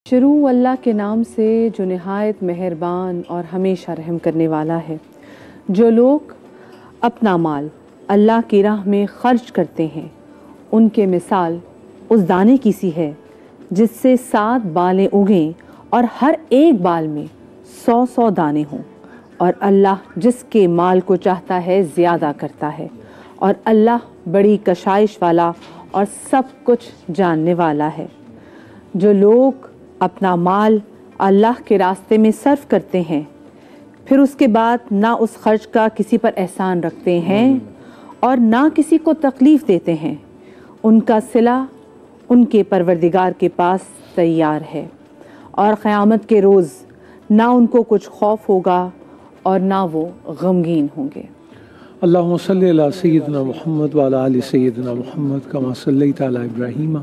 شروع اللہ کے نام سے جو نہایت مہربان اور ہمیشہ رحم کرنے والا ہے۔ جو لوگ اپنا مال اللہ کی راہ میں خرچ کرتے ہیں ان کے مثال اس دانے کی سی ہے جس سے 7 بالیں اگیں اور ہر ایک بال میں 100 دانے ہوں، اور اللہ جس کے مال کو چاہتا ہے زیادہ کرتا ہے، اور اللہ بڑی کشائش والا اور سب کچھ جاننے والا ہے۔ جو لوگ اپنا مال اللہ کے راستے میں صرف کرتے ہیں پھر اس کے بعد نہ اس خرچ کا کسی پر احسان رکھتے ہیں اور نہ کسی کو تکلیف دیتے ہیں، ان کا صلہ ان کے پروردگار کے پاس تیار ہے، اور قیامت کے روز نہ ان کو کچھ خوف ہوگا اور نہ وہ غمگین ہوں گے۔ اللہم صلی علی سیدنا محمد وعلی آل سیدنا محمد کما صلیت علی ابراہیم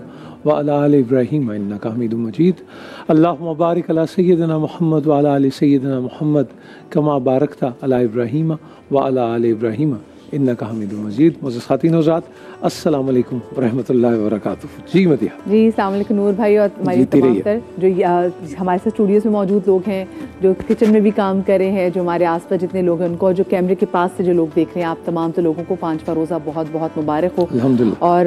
وعلی آل ابراہیم انکا حمید مجید۔ اللہم بارک علی سیدنا محمد وعلی آل سیدنا محمد کما بارکت علی ابراہیم وعلی آل ابراہیم انکا حمید مجید۔ معزز خواتین و حضرات، السلام علیکم ورحمۃ اللہ وبرکاتہ۔ جی مدیحہ جی السلام علیکم نور بھائی، اور ہماری تمام تر جو ہمارے ساتھ اسٹوڈیوز میں موجود لوگ ہیں، جو کچن میں بھی کام کر رہے ہیں، جو ہمارے آس پاس جتنے لوگ ہیں ان کو، جو کیمرے کے پاس سے جو لوگ دیکھ رہے ہیں، آپ تمام تو لوگوں کو 5واں روزہ بہت بہت مبارک ہو الحمدللہ۔ اور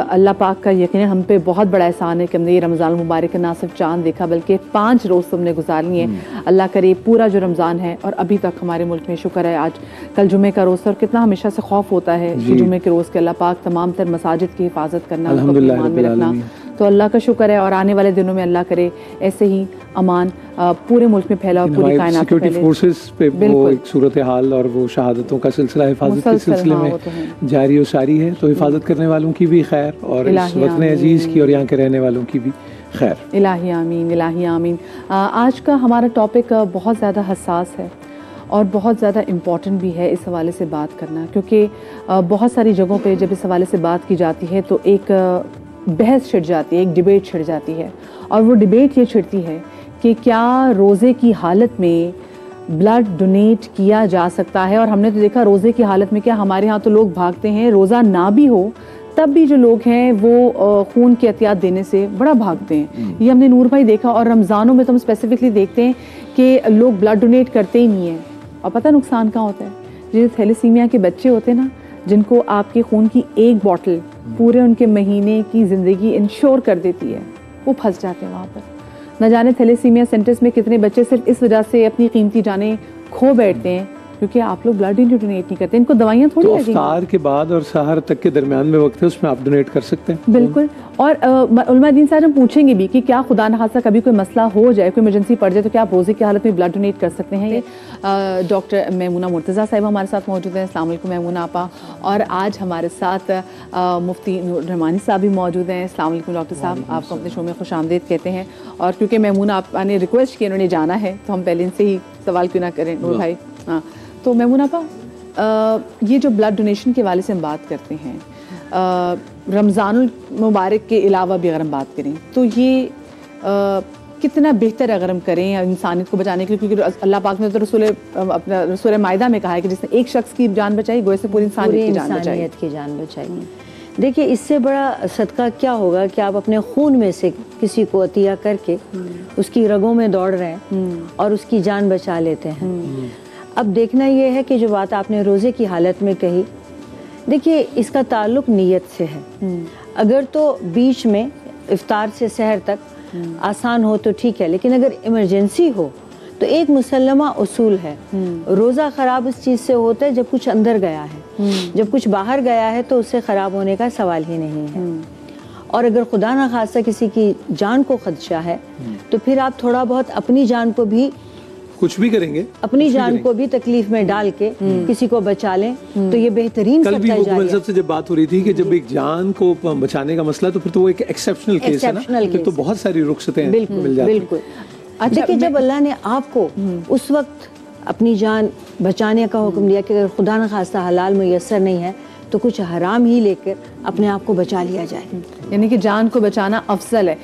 اللہ پاک کا یقیناً ہم پہ بہت بڑا احسان ہے کہ ہم نے یہ رمضان المبارک نہ صرف چاند دیکھا بلکہ 5 روز تم نے گزار لیے ہیں۔ اللہ کرے پورا جو رمضان ہے، اور ابھی تک ہمارے ملک میں شکر ہے آج کل جمعے کا روز، اور کتنا ہمیشہ سے خوف ہوتا ہے کہ جمعے کے روز کے اللہ پاک تمام تر مساجد کی حفاظت کرنا، الحمدللہ ایمان میں رکھنا، تو اللہ کا شکر ہے۔ اور آنے والے دنوں میں اللہ کرے ایسے ہی امان پورے ملک میں پھیلا، پوری کائنات میں سیکورٹی فورسز پہ وہ ایک صورتحال اور وہ شہادتوں کا سلسلہ حفاظت کے سلسلے میں جاری و ساری ہے، تو حفاظت کرنے والوں کی بھی خیر، اور اس وطن عزیز کی اور یہاں کے رہنے والوں کی بھی خیر۔ الہی آمین، الہی آمین۔ آج کا ہمارا ٹاپک بہت زیادہ حساس ہے اور بہت زیادہ امپورٹنٹ بھی ہے اس حوالے سے بات کرنا، کیونکہ بہت ساری جگہوں پہ جب اس حوالے سے بات کی جاتی ہے تو ایک بحث چھڑ جاتی ہے، ایک ڈیبیٹ چھڑ جاتی ہے، اور وہ ڈیبیٹ یہ چھڑتی ہے کہ کیا روزے کی حالت میں بلڈ ڈونیٹ کیا جا سکتا ہے۔ اور ہم نے تو دیکھا روزے کی حالت میں کیا ہمارے ہاں تو لوگ بھاگتے ہیں، روزہ نہ بھی ہو تب بھی جو لوگ ہیں وہ خون کی عطیات دینے سے بڑا بھاگتے ہیں۔ یہ ہم نے نور بھائی دیکھا، اور رمضانوں میں تو ہم اسپیسیفکلی دیکھتے ہیں کہ لوگ بلڈ ڈونیٹ کرتے ہی نہیں ہیں، اور پتہ نقصان کہاں ہوتا ہے؟ جو تھیلیسیمیا کے بچے ہوتے ہیں نا، جن کو آپ کے خون کی ایک بوٹل پورے ان کے مہینے کی زندگی انشور کر دیتی ہے، وہ پھنس جاتے ہیں وہاں پر۔ نہ جانے تھیلیسیمیا سینٹرز میں کتنے بچے صرف اس وجہ سے اپنی قیمتی جانیں کھو بیٹھتے ہیں کیونکہ آپ لوگ بلڈ ڈونیٹ نہیں کرتے، ان کو دوائیاں تھوڑی لگیں گی۔ افطار کے بعد اور سحر تک کے درمیان میں وقت ہے، اس میں آپ ڈونیٹ کر سکتے ہیں۔ بالکل۔ اور علماء دین صاحب ہم پوچھیں گے بھی کہ کیا خدا نخواستہ کبھی کوئی مسئلہ ہو جائے، کوئی ایمرجنسی پڑ جائے تو کیا آپ روزے کی حالت میں بلڈ ڈونیٹ کر سکتے ہیں؟ ڈاکٹر میمونہ مرتضیٰ صاحبہ ہمارے ساتھ موجود ہیں۔ السلام علیکم میمونہ آپا۔ اور آج ہمارے ساتھ مفتی نور رحمانی صاحب بھی موجود ہیں۔ السلام علیکم ڈاکٹر صاحب، آپ کو اپنے شو میں خوش آمدید کہتے ہیں۔ اور کیونکہ میمونہ آپا نے ریکویسٹ کی، انہوں نے جانا ہے، تو ہم پہلے ان سے ہی سوال کیوں نہ کریں نور بھائی۔ ہاں تو میمونہ آپا، یہ جو بلڈ ڈونیشن کے حوالے سے ہم بات کرتے ہیں، رمضان المبارک کے علاوہ بھی اگر ہم بات کریں تو یہ کتنا بہتر اگر ہم کریں انسانیت کو بچانے کے لیے، کیونکہ اللہ پاک نے تو رسول مائدہ میں کہا ہے کہ جس نے ایک شخص کی جان بچائی گویا سے پوری انسانیت کی جان بچائی۔ دیکھیے اس سے بڑا صدقہ کیا ہوگا کہ آپ اپنے خون میں سے کسی کو عطیہ کر کے اس کی رگوں میں دوڑ رہے ہیں اور اس کی جان بچا لیتے ہیں۔ اب دیکھنا یہ ہے کہ جو بات آپ نے روزے کی حالت میں کہی، دیکھیے اس کا تعلق نیت سے ہے۔ اگر تو بیچ میں افطار سے سحر تک آسان ہو تو ٹھیک ہے، لیکن اگر ایمرجنسی ہو تو ایک مسلمہ اصول ہے، روزہ خراب اس چیز سے ہوتا ہے جب کچھ اندر گیا ہے، جب کچھ باہر گیا ہے تو اس سے خراب ہونے کا سوال ہی نہیں ہے۔ اور اگر خدا نخواستہ کسی کی جان کو خدشہ ہے تو پھر آپ تھوڑا بہت اپنی جان کو بھی کچھ بھی کریں گے، اپنی جان کو بھی تکلیف میں ڈال کے کسی کو بچا لیں تو یہ بہترین کل بھی صدقہ مکمل جاریہ صاحب سے جب بات ہو رہی تھی کہ جب ایک جان کو بچانے کا مسئلہ تو پھر تو وہ ایک ایکسیپشنل کیس ہے نا، پھر تو بہت ساری رخصتیں مل جاتی ہیں۔ بالکل۔ دیکھیے جب اللہ نے آپ کو اس وقت اپنی جان بچانے کا حکم دیا کہ اگر خدا نخواستہ حلال میسر نہیں ہے تو کچھ حرام ہی لے کر اپنے آپ کو بچا لیا جائے، یعنی کہ جان کو بچانا افضل ہے۔